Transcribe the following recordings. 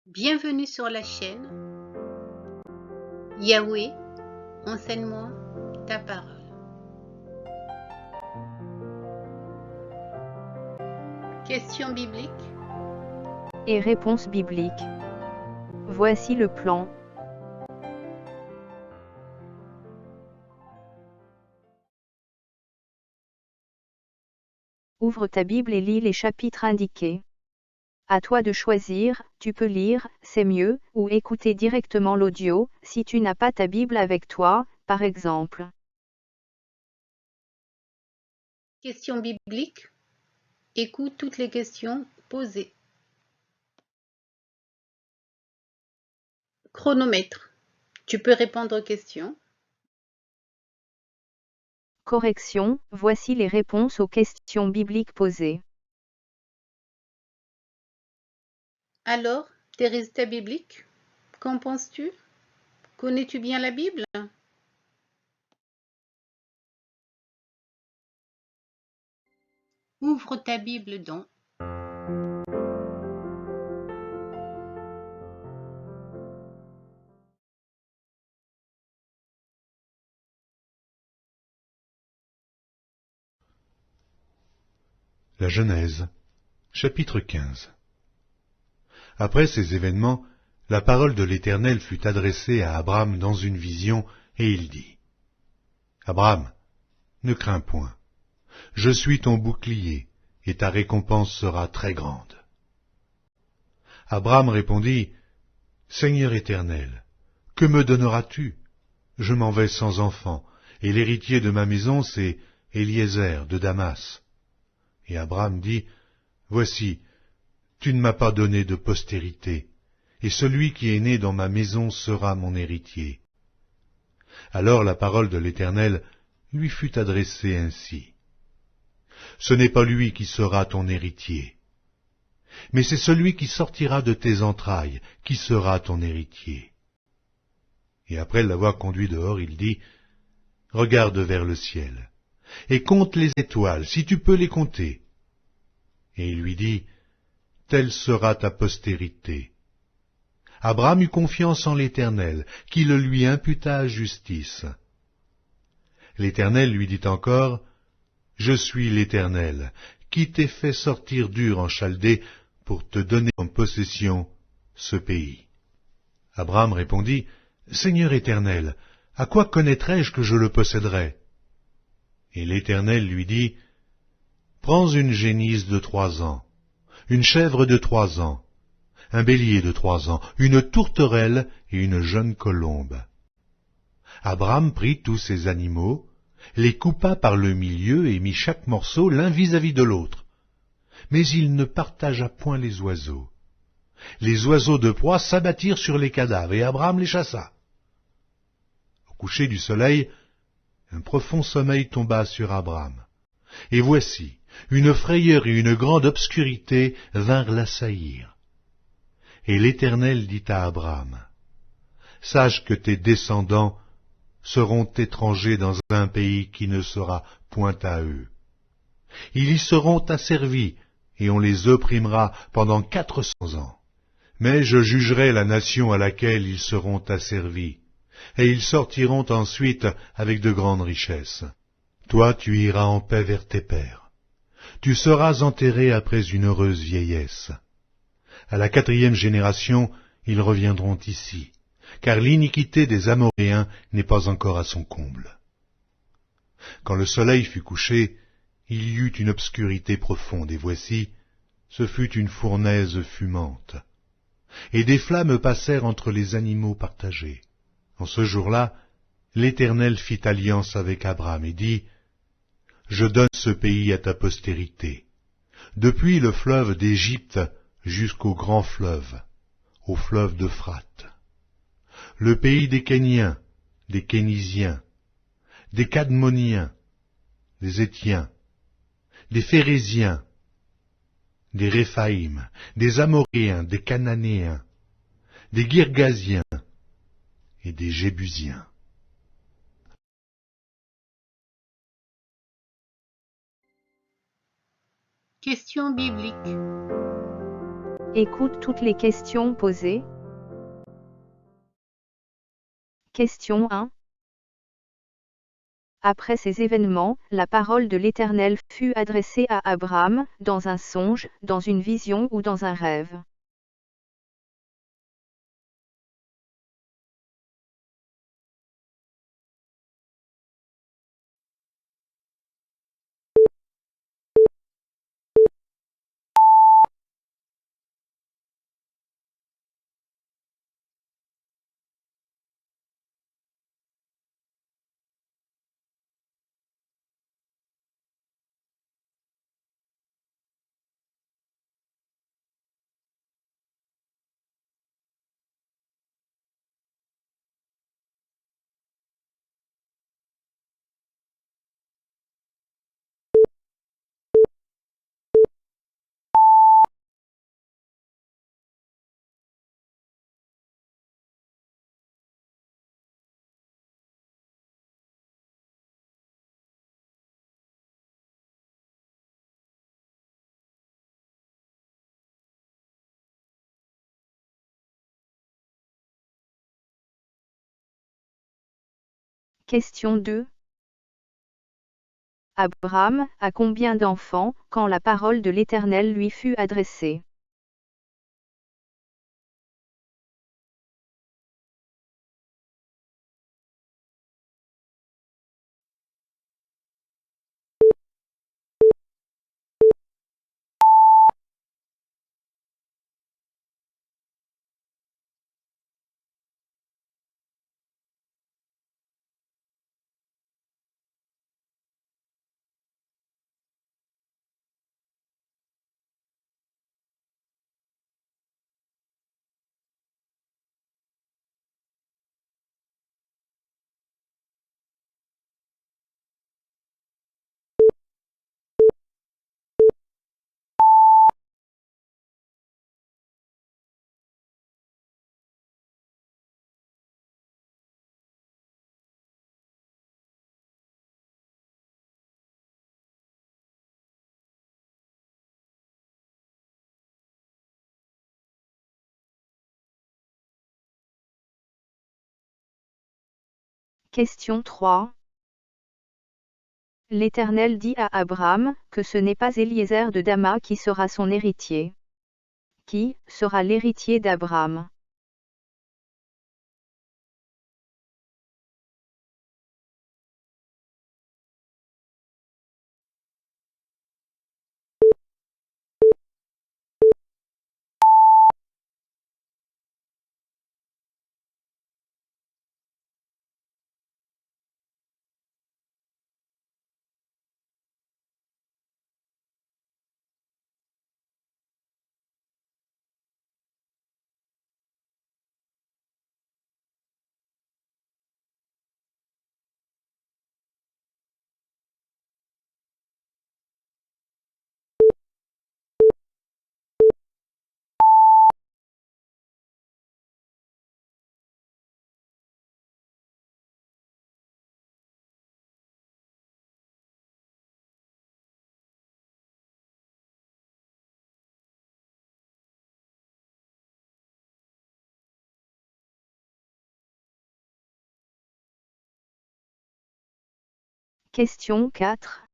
Bienvenue sur la chaîne Yahweh, enseigne-moi ta parole. Question biblique. Et réponse biblique. Voici le plan. Ouvre ta Bible et lis les chapitres indiqués. À toi de choisir, tu peux lire, c'est mieux, ou écouter directement l'audio, si tu n'as pas ta Bible avec toi, par exemple. Question biblique. Écoute toutes les questions posées. Chronomètre. Tu peux répondre aux questions. Correction, voici les réponses aux questions bibliques posées. Alors, tes résultats bibliques, qu'en penses-tu? Connais-tu bien la Bible? Ouvre ta Bible donc. La Genèse, chapitre 15. Après ces événements, la parole de l'Éternel fut adressée à Abraham dans une vision, et il dit, « Abraham, ne crains point, je suis ton bouclier, et ta récompense sera très grande. » Abraham répondit, « Seigneur Éternel, que me donneras-tu? Je m'en vais sans enfant, et l'héritier de ma maison, c'est Éliézer de Damas. » Et Abraham dit, « Voici, tu ne m'as pas donné de postérité, et celui qui est né dans ma maison sera mon héritier. » Alors la parole de l'Éternel lui fut adressée ainsi. « Ce n'est pas lui qui sera ton héritier, mais c'est celui qui sortira de tes entrailles qui sera ton héritier. » Et après l'avoir conduit dehors, il dit, « Regarde vers le ciel, et compte les étoiles, si tu peux les compter. » Et il lui dit, « Telle sera ta postérité. » Abraham eut confiance en l'Éternel, qui le lui imputa à justice. L'Éternel lui dit encore, « Je suis l'Éternel, qui t'ai fait sortir d'Ur en Chaldée pour te donner en possession ce pays. » Abraham répondit, « Seigneur Éternel, à quoi connaîtrai-je que je le posséderai? » Et l'Éternel lui dit, « Prends une génisse de 3 ans, une chèvre de 3 ans, un bélier de 3 ans, une tourterelle et une jeune colombe. » Abraham prit tous ces animaux, les coupa par le milieu et mit chaque morceau l'un vis-à-vis de l'autre. Mais il ne partagea point les oiseaux. Les oiseaux de proie s'abattirent sur les cadavres, et Abraham les chassa. Au coucher du soleil, un profond sommeil tomba sur Abraham. Et voici, une frayeur et une grande obscurité vinrent l'assaillir. Et l'Éternel dit à Abraham, « Sache que tes descendants seront étrangers dans un pays qui ne sera point à eux. Ils y seront asservis, et on les opprimera pendant 400 ans. Mais je jugerai la nation à laquelle ils seront asservis, et ils sortiront ensuite avec de grandes richesses. Toi, tu iras en paix vers tes pères. Tu seras enterré après une heureuse vieillesse. À la 4e génération, ils reviendront ici, car l'iniquité des Amoréens n'est pas encore à son comble. » Quand le soleil fut couché, il y eut une obscurité profonde, et voici, ce fut une fournaise fumante. Et des flammes passèrent entre les animaux partagés. En ce jour-là, l'Éternel fit alliance avec Abraham et dit, « Je donne ce pays à ta postérité, depuis le fleuve d'Égypte jusqu'au grand fleuve, au fleuve d'Euphrate. Le pays des Kéniens, des Kénisiens, des Cadmoniens, des Étiens, des Phéréziens, des Réphaïm, des Amoréens, des Cananéens, des Girgasiens et des Jébusiens. » Question biblique. Écoute toutes les questions posées. Question 1. Après ces événements, la parole de l'Éternel fut adressée à Abraham, dans un songe, dans une vision ou dans un rêve. Question 2. Abraham a combien d'enfants quand la parole de l'Éternel lui fut adressée? Question 3. L'Éternel dit à Abraham que ce n'est pas Eliezer de Dama qui sera son héritier. Qui sera l'héritier d'Abraham? Question 4.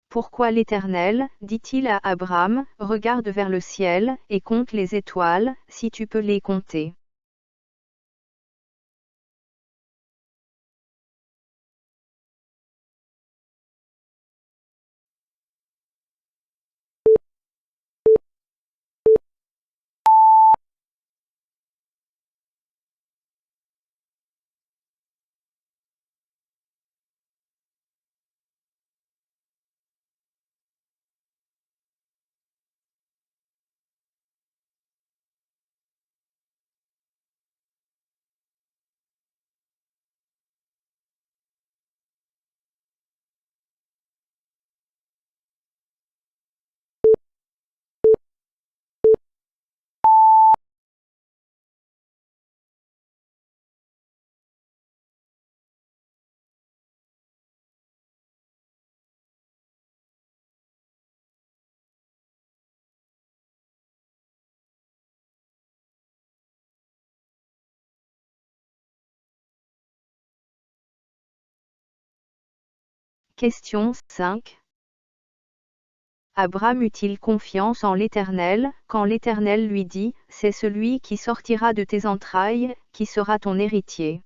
Pourquoi l'Éternel, dit-il à Abraham, regarde vers le ciel, et compte les étoiles, si tu peux les compter? Question 5. Abraham eut-il confiance en l'Éternel, quand l'Éternel lui dit, c'est celui qui sortira de tes entrailles, qui sera ton héritier.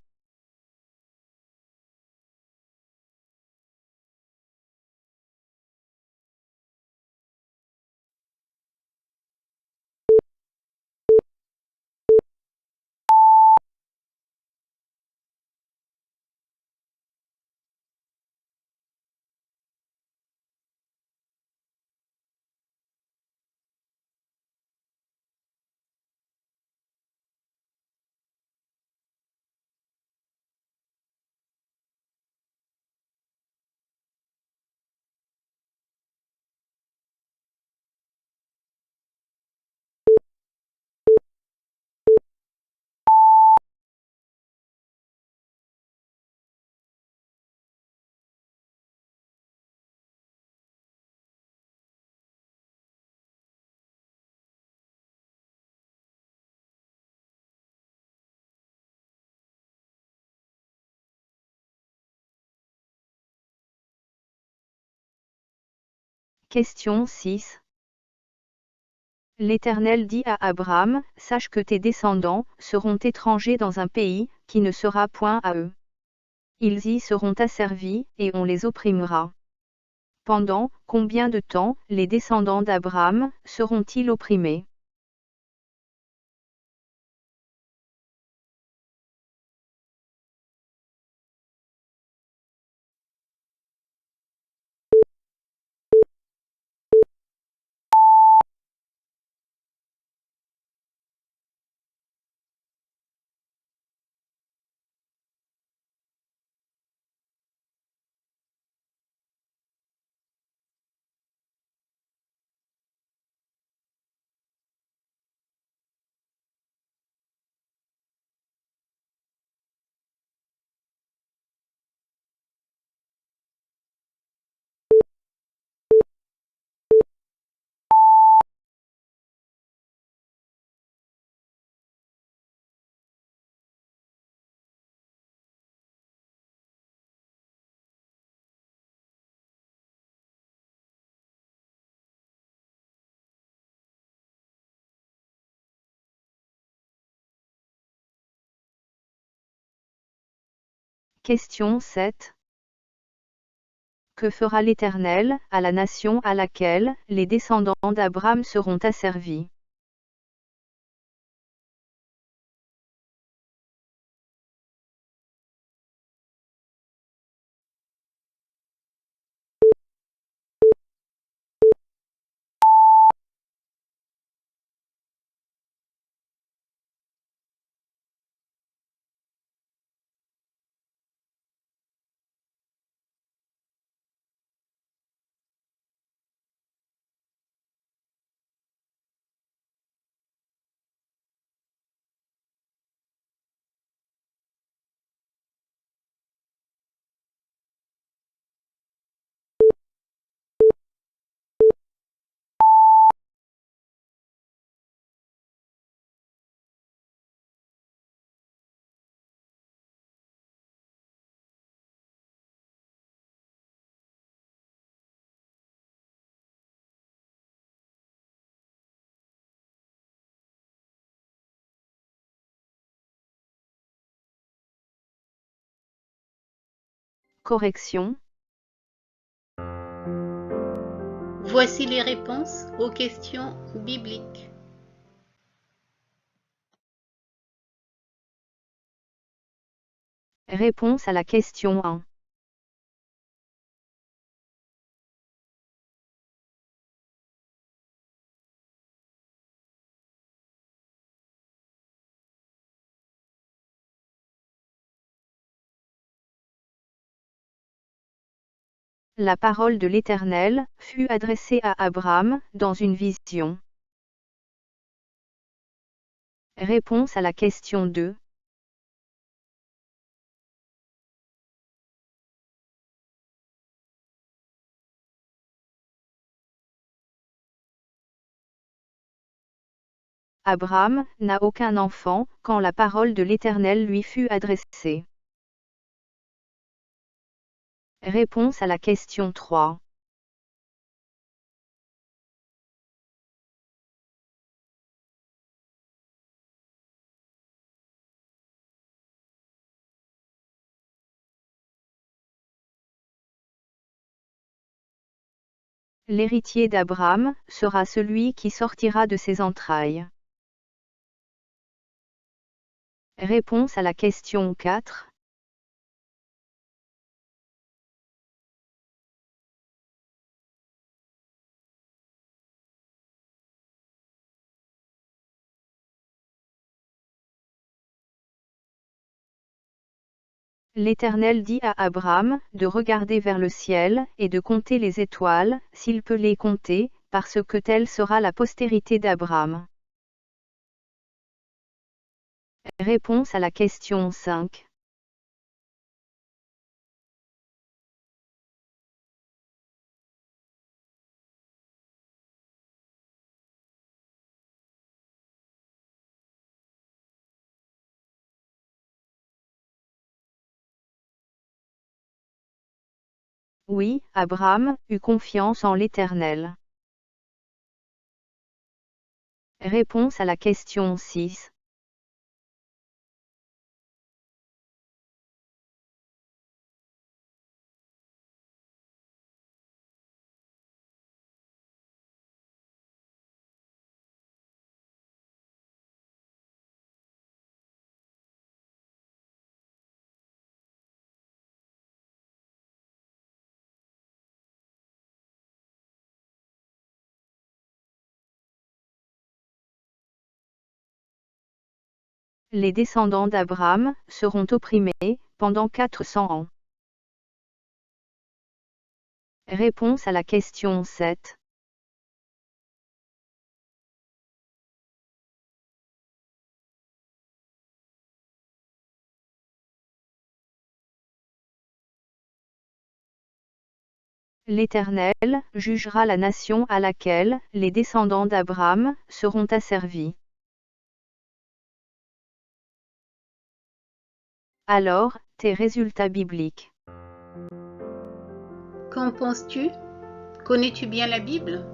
Question 6. L'Éternel dit à Abraham, sache que tes descendants seront étrangers dans un pays, qui ne sera point à eux. Ils y seront asservis, et on les opprimera. Pendant combien de temps les descendants d'Abraham seront-ils opprimés? Question 7. Que fera l'Éternel à la nation à laquelle les descendants d'Abraham seront asservis? Correction. Voici les réponses aux questions bibliques. Réponse à la question 1. La parole de l'Éternel fut adressée à Abraham dans une vision. Réponse à la question 2. Abraham n'a aucun enfant quand la parole de l'Éternel lui fut adressée. Réponse à la question 3. L'héritier d'Abraham sera celui qui sortira de ses entrailles. Réponse à la question 4. L'Éternel dit à Abraham de regarder vers le ciel et de compter les étoiles, s'il peut les compter, parce que telle sera la postérité d'Abraham. Réponse à la question 5. Oui, Abraham eut confiance en l'Éternel. Réponse à la question 6. Les descendants d'Abraham seront opprimés pendant 400 ans. Réponse à la question 7. L'Éternel jugera la nation à laquelle les descendants d'Abraham seront asservis. Alors, tes résultats bibliques. Qu'en penses-tu? Connais-tu bien la Bible?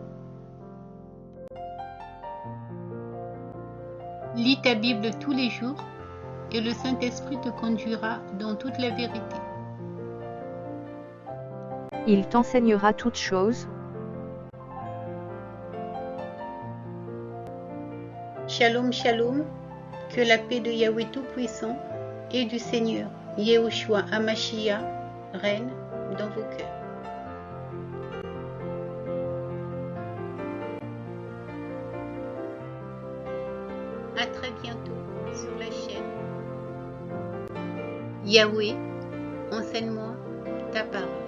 Lis ta Bible tous les jours et le Saint-Esprit te conduira dans toute la vérité. Il t'enseignera toutes choses. Shalom, shalom, que la paix de Yahweh Tout-Puissant et du Seigneur Yehoshua Hamashiach règne dans vos cœurs. À très bientôt sur la chaîne Yahweh, enseigne-moi ta parole.